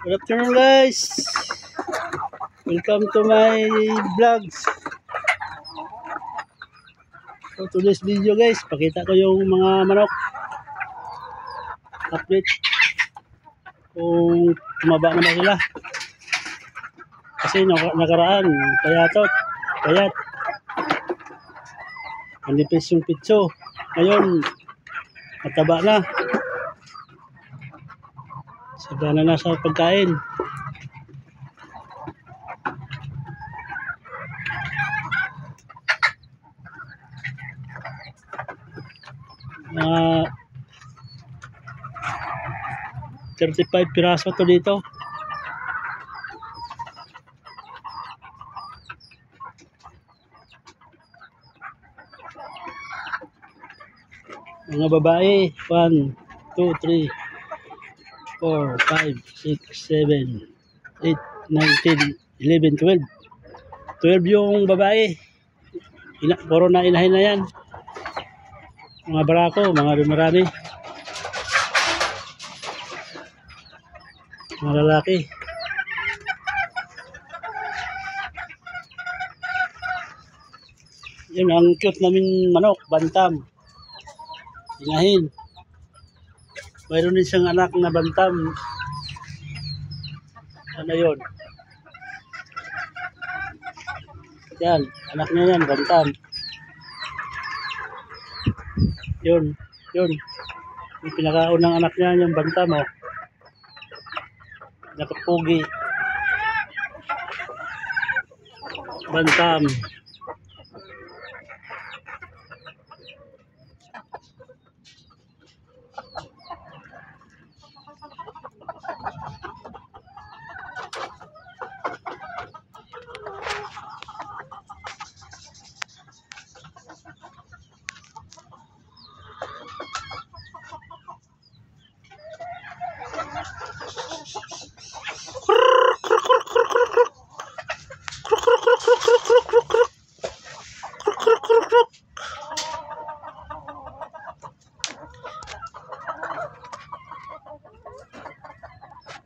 Good afternoon guys. Welcome to my vlogs. So today's video guys, pakita ko yung mga manok. Update kung tumaba na ba sila. Kasi nakaraan, payat. Manipis yung pitso. Ngayon, mataba na. Sagana na sa pagkain. Mga 35 piraso to dito. Mga babae, 1, 2, 3, 4, 5, 6, 7, 8, 9, 10, 11, 12. 12 yung babae. Puro na inahin na yan. Mga barako, mga marami. Mga lalaki. Yun ang cute namin manok, bantam. Inahin. Mayroon din siyang anak na bantam. Ano yun? Yan, anak niya yan, bantam. Yun. Yung pinakaunang anak niya, yung bantam, oh. Nakapugi. Bantam.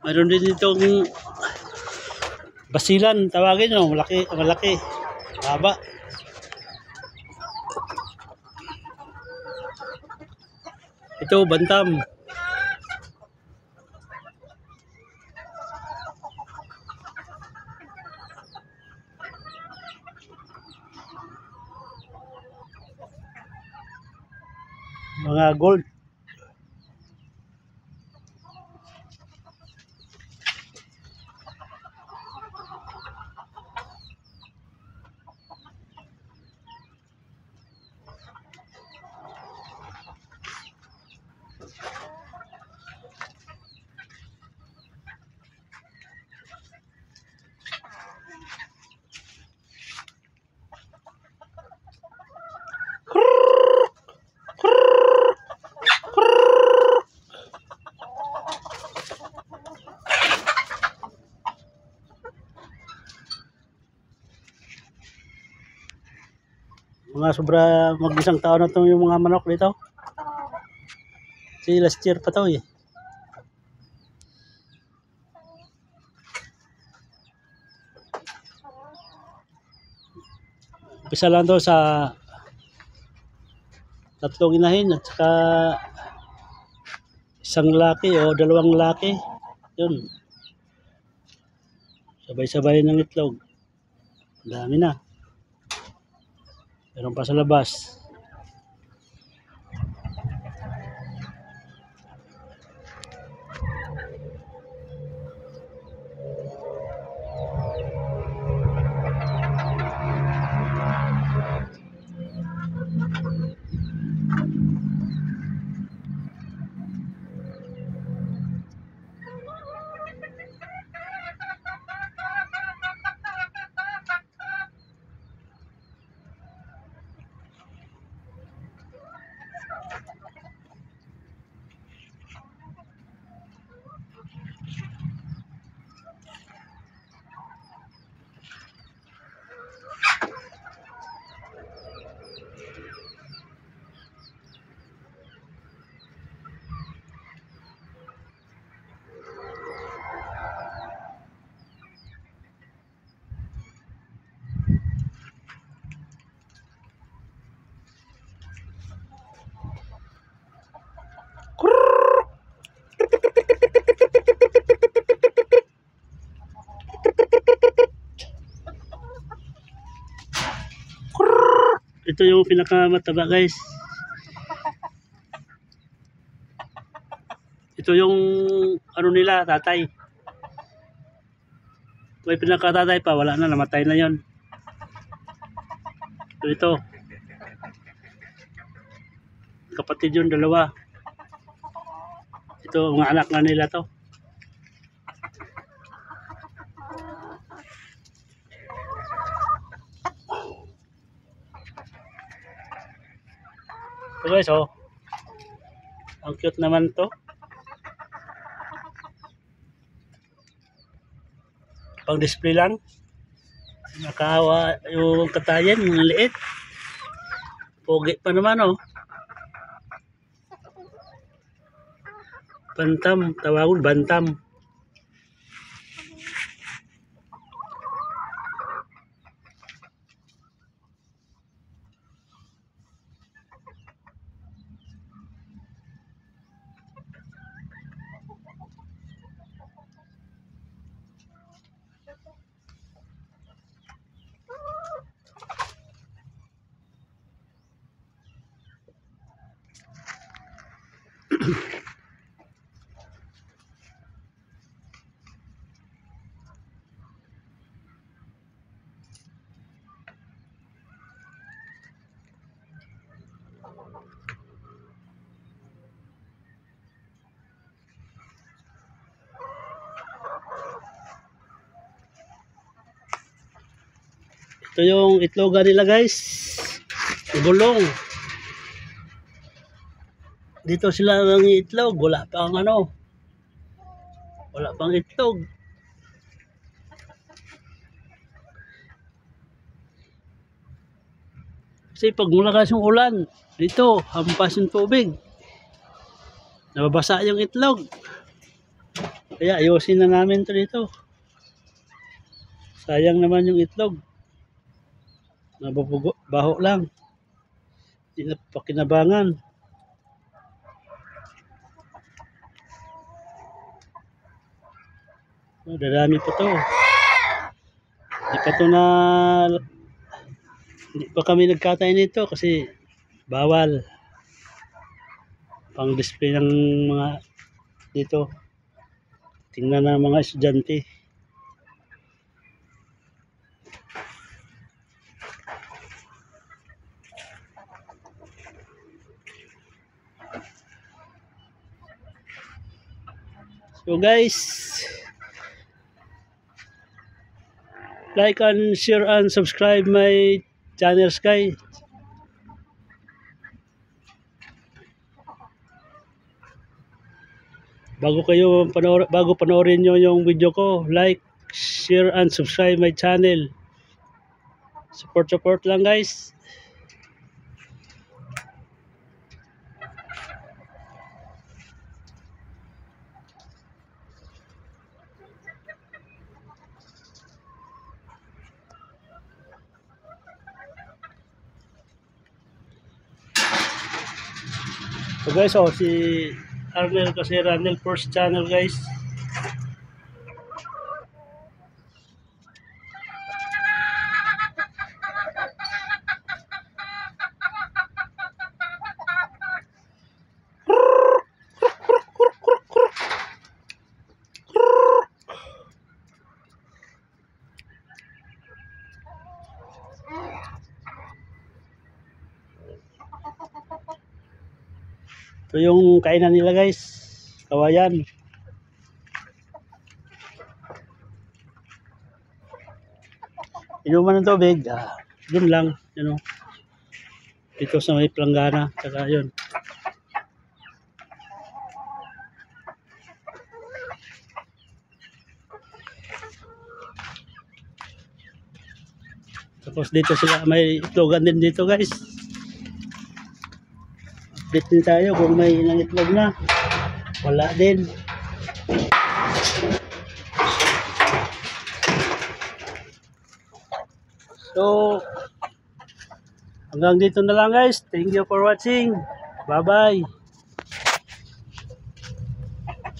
Mayroon din itong basilan, tawagin nyo, malaki, haba. Ito, bantam. Mga gold. Mga sobra mag-isang taon na itong yung mga manok dito. Si last year pa to eh. Umpisa lang to sa 3 inahin at saka 1 laki o 2 laki. Yun. Sabay-sabay ng itlog. Dami na. Meron pa sa labas. Ito yung pinakamataba guys. Ito yung ano nila, tatay. May pinakatatay pa, wala na, namatay na yon. Ito. Kapatid yung dalawa. Ito, mga anak na nila to. So guys, oh. Ang cute naman to. Pang display lang. Nakaawa yung katayan, mga liit. Pogi pa naman, oh. Bantam, tawagin bantam. Ito yung itlogan nila guys. Gulong. Dito sila ng itlog. Wala pang ano. Wala pang itlog. Kasi pag malakas yung ulan, dito hampas yung tubig. Nababasa yung itlog. Kaya ayusin na namin to dito. Sayang naman yung itlog. Nababugo, baho lang. Hindi na pakinabangan. Oh, dadami pa to. Hindi pa to na... Hindi pa kami nagkatay nito kasi bawal. Pang display ng mga dito. Tingnan ng mga estudyante. So guys, like and share and subscribe my channel Sky. Bago panoorin nyo yung video ko, like, share and subscribe my channel. Support lang guys. So guys, oh, si Arnel kasi Arnel first channel guys. Ito yung kainan nila guys. Kawayan. Inuman ng tubig. Dun lang. You know, dito sa may planggana. Saka yun. Tapos dito sila may itlogan din dito guys. Update din tayo kung may ilang itlog na. Wala din. So hanggang dito na lang guys. Thank you for watching. Bye bye.